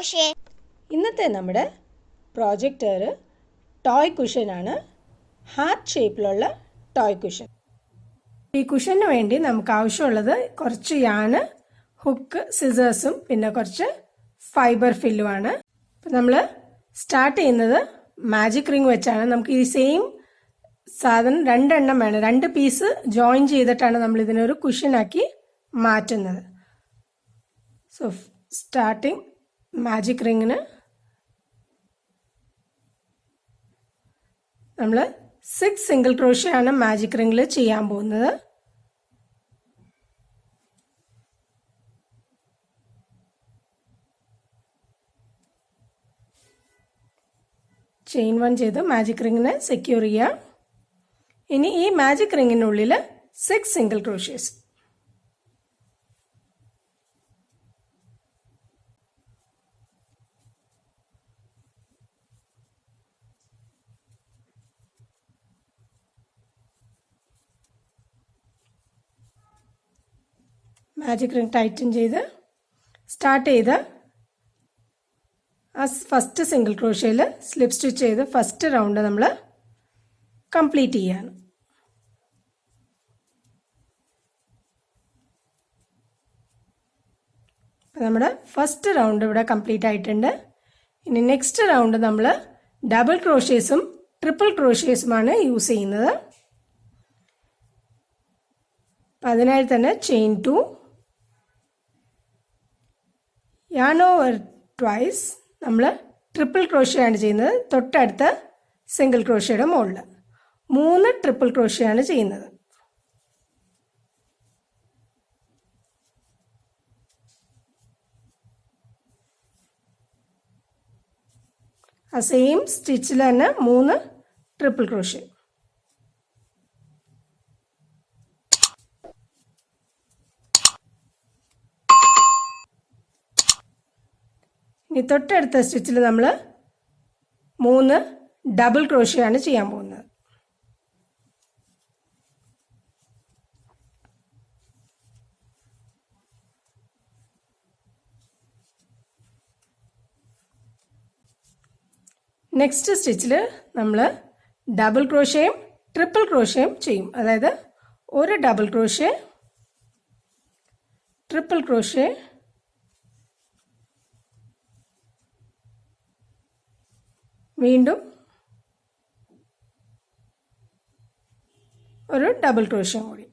crochet. ഇന്നത്തെ നമ്മുടെ project ഒരു ടോയ് കുഷൻ ആണ്. ഹാർട്ട് ഷേപ്പിലുള്ള ടോയ് കുഷൻ. ഈ കുഷന് വേണ്ടി നമുക്ക് ആവശ്യമുള്ളത് കുറച്ച് യാൺ, ഹുക്ക്, സിസേഴ്സും പിന്നെ കുറച്ച് ഫൈബർ ഫില്ലുമാണ്. അപ്പോൾ നമ്മൾ സ്റ്റാർട്ട് ചെയ്യുന്നത് മാജിക് റിംഗ് വെച്ചാണ്. നമുക്ക് ഈ സെയിം സാധനം രണ്ടെണ്ണം വേണം. 2 പീസ് ജോയിൻ ചെയ്തിട്ടാണ് നമ്മൾ ഇതിനൊരു കുഷനാക്കി മാറ്റുന്നത്. സോ സ്റ്റാർട്ടിങ് മാജിക് റിങ്ങിന് നമ്മൾ 6 സിംഗിൾ ക്രോഷ്യ ആണ് മാജിക് റിംഗിൽ ചെയ്യാൻ പോകുന്നത്. ചെയിൻ 1 ചെയ്ത് മാജിക് റിങ്ങിനെ സെക്യൂർ ചെയ്യാം. ഇനി ഈ മാജിക് റിങ്ങിനുള്ളിൽ 6 single crochets. Magic ring tighten ചെയ്ത് സ്റ്റാർട്ട് ചെയ്ത് ആ ഫസ്റ്റ് സിംഗിൾ ക്രോഷ്യയിൽ സ്ലിപ്പ് സ്റ്റിച്ച് ചെയ്ത് ഫസ്റ്റ് റൗണ്ട് നമ്മൾ കംപ്ലീറ്റ് ചെയ്യാണ്. അപ്പോൾ നമ്മുടെ ഫസ്റ്റ് റൗണ്ട് ഇവിടെ കംപ്ലീറ്റ് ആയിട്ടുണ്ട്. ഇനി നെക്സ്റ്റ് റൗണ്ട് നമ്മൾ ഡബിൾ ക്രോഷ്യസും ട്രിപ്പിൾ ക്രോഷ്യസുമാണ് യൂസ് ചെയ്യുന്നത്. അപ്പം അതിനായി തന്നെ ചെയിൻ 2, yarn over twice, നമ്മൾ ട്രിപ്പിൾ ക്രോഷ്യ ആണ് ചെയ്യുന്നത്. തൊട്ടടുത്ത സിംഗിൾ ക്രോഷ്യയുടെ മുകളിൽ 3 ട്രിപ്പിൾ ക്രോഷ്യ ആണ് ചെയ്യുന്നത്. ആ സെയിം സ്റ്റിച്ചിൽ തന്നെ 3 ട്രിപ്പിൾ ക്രോഷ്യ. ഇനി തൊട്ടടുത്ത സ്റ്റിച്ചിൽ നമ്മൾ 3 ഡബിൾ ക്രോഷ്യ ആണ് ചെയ്യാൻ പോകുന്നത്. നെക്സ്റ്റ് സ്റ്റിച്ചിൽ നമ്മൾ ഡബിൾ ക്രോഷ്യയും ട്രിപ്പിൾ ക്രോഷ്യയും ചെയ്യും. അതായത് ഒരു ഡബിൾ ക്രോഷ്യ, ട്രിപ്പിൾ ക്രോഷ്യ, വീണ്ടും ഒരു ഡബിൾ ക്രോഷ്യ കൂടി.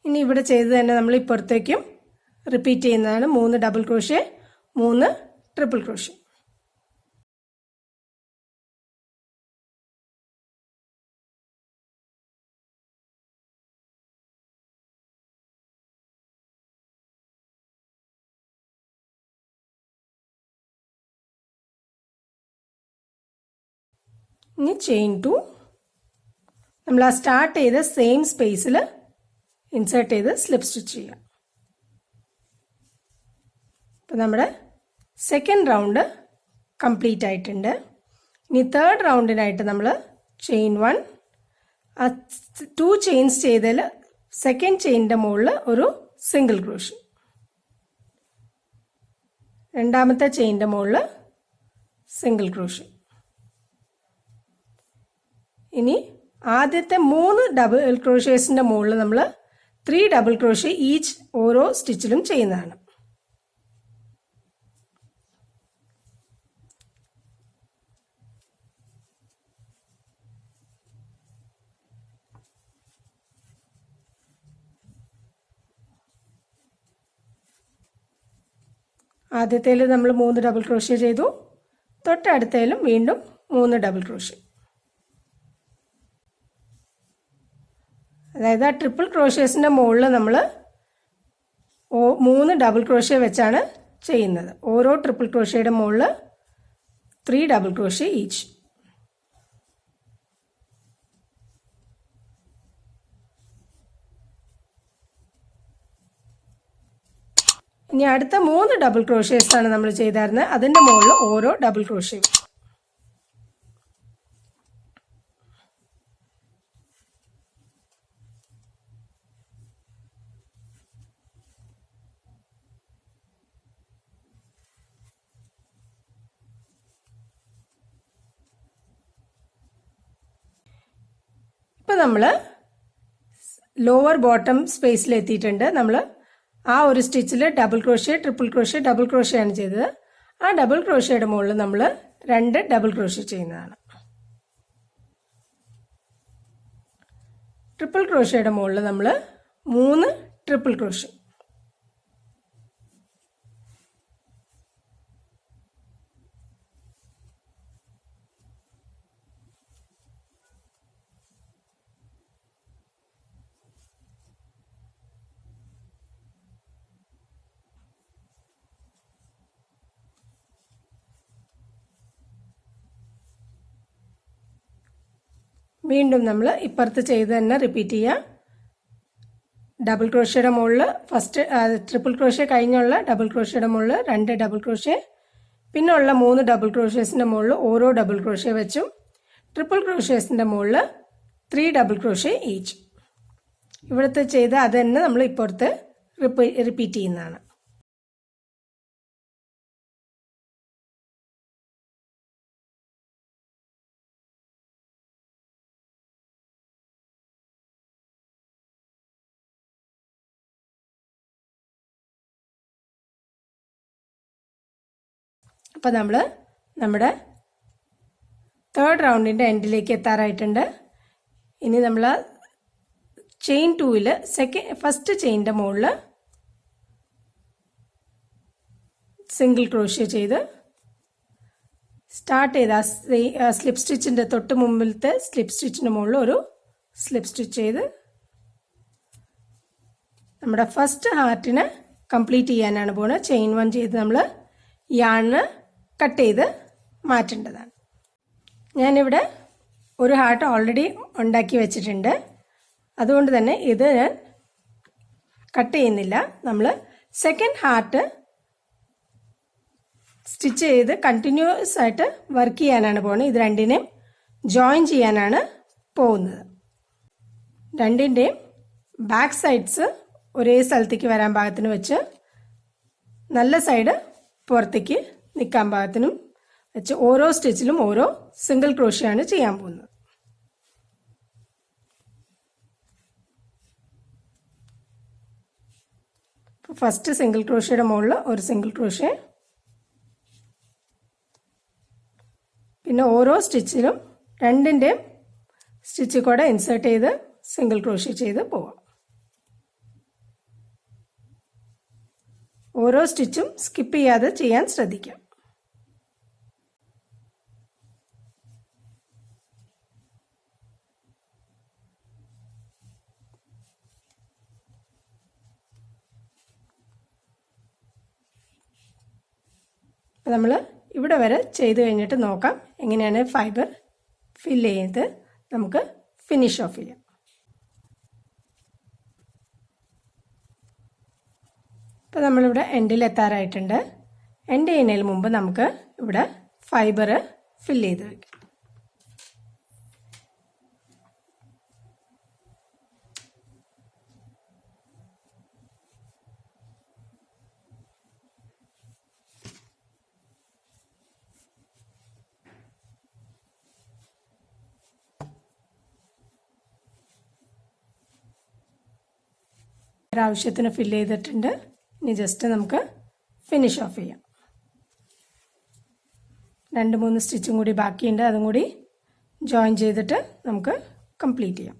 ഇനി ഇവിടെ ചെയ്ത് തന്നെ നമ്മൾ ഇപ്പുറത്തേക്കും റിപ്പീറ്റ് ചെയ്യുന്നതാണ്. 3 ഡബിൾ ക്രോഷ്യ, 3 ട്രിപ്പിൾ ക്രോഷ്യ. ഇനി ചെയിൻ 2 നമ്മൾ ആ സ്റ്റാർട്ട് ചെയ്ത സെയിം സ്പേസിൽ ഇൻസേർട്ട് ചെയ്ത് സ്ലിപ്പ് സ്റ്റിച്ച് ചെയ്യാം. അപ്പം നമ്മുടെ സെക്കൻഡ് റൗണ്ട് കംപ്ലീറ്റ് ആയിട്ടുണ്ട്. ഇനി തേർഡ് റൗണ്ടിനായിട്ട് നമ്മൾ ചെയിൻ 1, ആ 2 ചെയിൻസ് ചെയ്തതിൽ സെക്കൻഡ് ചെയിനിൻ്റെ മുകളിൽ ഒരു സിംഗിൾ ക്രോഷ്യ, രണ്ടാമത്തെ ചെയിനിൻ്റെ മുകളിൽ സിംഗിൾ ക്രോഷ്യ. ഇനി ആദ്യത്തെ 3 ഡബിൾ ക്രോഷ്യസിൻ്റെ മുകളിൽ നമ്മൾ 3 ഡബിൾ ക്രോഷ്യ ഈച്ച് ഓരോ സ്റ്റിച്ചിലും ചെയ്യുന്നതാണ്. ആദ്യത്തേൽ നമ്മൾ 3 ഡബിൾ ക്രോഷ്യ ചെയ്തു, തൊട്ടടുത്തേലും വീണ്ടും 3 ഡബിൾ ക്രോഷ്യ. അതായത് ആ ട്രിപ്പിൾ ക്രോഷ്യസിൻ്റെ മുകളിൽ നമ്മൾ 3 ഡബിൾ ക്രോഷ്യ വെച്ചാണ് ചെയ്യുന്നത്. ഓരോ ട്രിപ്പിൾ ക്രോഷ്യയുടെ മുകളിൽ 3 ഡബിൾ ക്രോഷ്യ ഈച്ച്. ഇനി അടുത്ത 3 ഡബിൾ ക്രോഷ്യസ് ആണ് നമ്മൾ ചെയ്തായിരുന്നത്. അതിൻ്റെ മുകളിൽ ഓരോ ഡബിൾ ക്രോഷ്യ. ഇപ്പോൾ നമ്മൾ ലോവർ ബോട്ടം സ്പേസിൽ എത്തിയിട്ടുണ്ട്. നമ്മൾ ആ ഒരു സ്റ്റിച്ചിൽ double crochet, triple crochet, double crochet ആണ് ചെയ്തത്. ആ ഡബിൾ ക്രോഷ്യയുടെ മുകളിൽ നമ്മൾ 2 ഡബിൾ ക്രോഷ്യ ചെയ്യുന്നതാണ്. ട്രിപ്പിൾ ക്രോഷ്യയുടെ മുകളിൽ നമ്മൾ 3 ട്രിപ്പിൾ ക്രോഷ്യ. വീണ്ടും നമ്മൾ ഇപ്പുറത്ത് ചെയ്ത് തന്നെ റിപ്പീറ്റ് ചെയ്യുക. ഡബിൾ ക്രോഷ്യയുടെ മുകളിൽ ഫസ്റ്റ് ട്രിപ്പിൾ ക്രോഷ്യ കഴിഞ്ഞുള്ള ഡബിൾ ക്രോഷ്യയുടെ മുകളിൽ 2 ഡബിൾ ക്രോഷ്യ, പിന്നെ ഉള്ള 3 ഡബിൾ ക്രോഷ്യസിൻ്റെ മുകളിൽ ഓരോ ഡബിൾ ക്രോഷ്യ വെച്ചും ട്രിപ്പിൾ ക്രോഷ്യസിൻ്റെ മുകളിൽ 3 ഡബിൾ ക്രോഷ്യ ഈച്ച്. ഇവിടുത്തെ ചെയ്ത് അത് തന്നെ നമ്മൾ ഇപ്പുറത്ത് റിപ്പീറ്റ് ചെയ്യുന്നതാണ്. അപ്പോൾ നമ്മൾ നമ്മുടെ 3rd റൗണ്ടിൻ്റെ എൻഡിലേക്ക് എത്താറായിട്ടുണ്ട്. ഇനി നമ്മൾ ചെയിൻ 2ൽ ഫസ്റ്റ് ചെയിൻ്റെ മുകളിൽ സിംഗിൾ ക്രോഷ്യ ചെയ്ത് സ്റ്റാർട്ട് ചെയ്ത സ്ലിപ്പ് സ്റ്റിച്ചിൻ്റെ തൊട്ട് മുമ്പിലത്തെ സ്ലിപ്പ് സ്റ്റിച്ചിൻ്റെ മുകളിൽ ഒരു സ്ലിപ്പ് സ്റ്റിച്ച് ചെയ്ത് നമ്മുടെ ഫസ്റ്റ് ഹാർട്ടിനെ കംപ്ലീറ്റ് ചെയ്യാനാണ് പോകുന്നത്. ചെയിൻ 1 ചെയ്ത് നമ്മൾ യാണിന് കട്ട് ചെയ്ത് മാറ്റേണ്ടതാണ്. ഞാനിവിടെ ഒരു ഹാർട്ട് ഓൾറെഡി ഉണ്ടാക്കി വെച്ചിട്ടുണ്ട്. അതുകൊണ്ട് തന്നെ ഇത് ഞാൻ കട്ട് ചെയ്യുന്നില്ല. നമ്മൾ സെക്കൻഡ് ഹാർട്ട് സ്റ്റിച്ച് ചെയ്ത് കണ്ടിന്യൂസ് ആയിട്ട് വർക്ക് ചെയ്യാനാണ് പോകുന്നത്. ഇത് രണ്ടിനെയും ജോയിൻ ചെയ്യാനാണ് പോകുന്നത്. രണ്ടിൻ്റെയും ബാക്ക് സൈഡ്സ് ഒരേ സ്ഥലത്തേക്ക് വരാൻ പാകത്തിന് വെച്ച് നല്ല സൈഡ് പുറത്തേക്ക് നിൽക്കാൻ പാകത്തിനും വെച്ച് ഓരോ സ്റ്റിച്ചിലും ഓരോ സിംഗിൾ ക്രോഷ്യാണ് ചെയ്യാൻ പോകുന്നത്. ഫസ്റ്റ് സിംഗിൾ ക്രോഷ്യയുടെ മുകളിൽ ഒരു സിംഗിൾ ക്രോഷ്യ, പിന്നെ ഓരോ സ്റ്റിച്ചിലും രണ്ടിൻ്റെയും സ്റ്റിച്ചിൽ കൂടെ ഇൻസേർട്ട് ചെയ്ത് സിംഗിൾ ക്രോഷ്യ ചെയ്ത് പോവാം. ഓരോ സ്റ്റിച്ചും സ്കിപ്പ് ചെയ്യാതെ ചെയ്യാൻ ശ്രദ്ധിക്കാം. നമ്മൾ ഇവിടെ വരെ ചെയ്ത് കഴിഞ്ഞിട്ട് നോക്കാം എങ്ങനെയാണ് ഫൈബർ ഫില്ല് ചെയ്ത് നമുക്ക് ഫിനിഷ് ഓഫ് ചെയ്യാം. ഇപ്പോൾ നമ്മളിവിടെ എൻഡിലെത്താറായിട്ടുണ്ട്. എൻഡ് ചെയ്യുന്നതിന് മുമ്പ് നമുക്ക് ഇവിടെ ഫൈബർ ഫില്ല് ചെയ്ത് വയ്ക്കാം. ആവശ്യത്തിന് ഫില്ല് ചെയ്തിട്ടുണ്ട്. ഇനി ജസ്റ്റ് നമുക്ക് ഫിനിഷ് ഓഫ് ചെയ്യാം. 2-3 സ്റ്റിച്ചും കൂടി ബാക്കിയുണ്ട്. അതും കൂടി ജോയിൻ ചെയ്തിട്ട് നമുക്ക് കംപ്ലീറ്റ് ചെയ്യാം.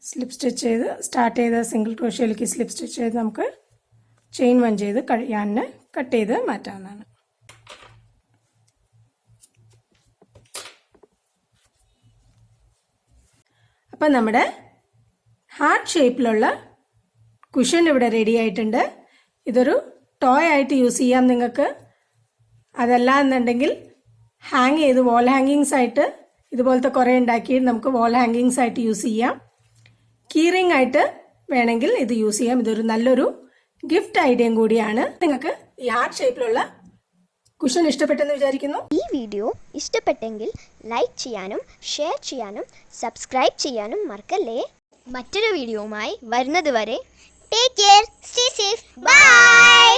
സ്ലിപ്പ് സ്റ്റിച്ച് ചെയ്ത് സ്റ്റാർട്ട് ചെയ്ത സിംഗിൾ ക്രോഷ്യയിലേക്ക് സ്ലിപ്പ് സ്റ്റിച്ച് ചെയ്ത് നമുക്ക് ചെയിൻ 1 ചെയ്ത് യാണിനെ കട്ട് ചെയ്ത് മാറ്റാവുന്നതാണ്. അപ്പം നമ്മുടെ ഹാർട്ട് ഷേപ്പിലുള്ള കുഷൻ ഇവിടെ റെഡി ആയിട്ടുണ്ട്. ഇതൊരു ടോയ് ആയിട്ട് യൂസ് ചെയ്യാം നിങ്ങൾക്ക്. അതല്ല എന്നുണ്ടെങ്കിൽ ഹാങ് ചെയ്ത് വാൾ ഹാങ്ങിങ്സ് ആയിട്ട് ഇതുപോലത്തെ കുറേ ഉണ്ടാക്കി നമുക്ക് വാൾ ഹാങ്ങിങ്സ് ആയിട്ട് യൂസ് ചെയ്യാം. കീറിംഗ് ആയിട്ട് വേണമെങ്കിൽ ഇത് യൂസ് ചെയ്യാം. ഇതൊരു നല്ലൊരു ഗിഫ്റ്റ് ഐഡിയയും കൂടിയാണ്. നിങ്ങൾക്ക് ഈ ഹാർട്ട് ഷേപ്പിലുള്ള കുഷൻ ഇഷ്ടപ്പെട്ടെന്ന് വിചാരിക്കുന്നു. ഈ വീഡിയോ ഇഷ്ടപ്പെട്ടെങ്കിൽ ലൈക്ക് ചെയ്യാനും ഷെയർ ചെയ്യാനും സബ്സ്ക്രൈബ് ചെയ്യാനും മറക്കല്ലേ. മറ്റൊരു വീഡിയോയുമായി വരുന്നത് വരെ take care, stay safe, by.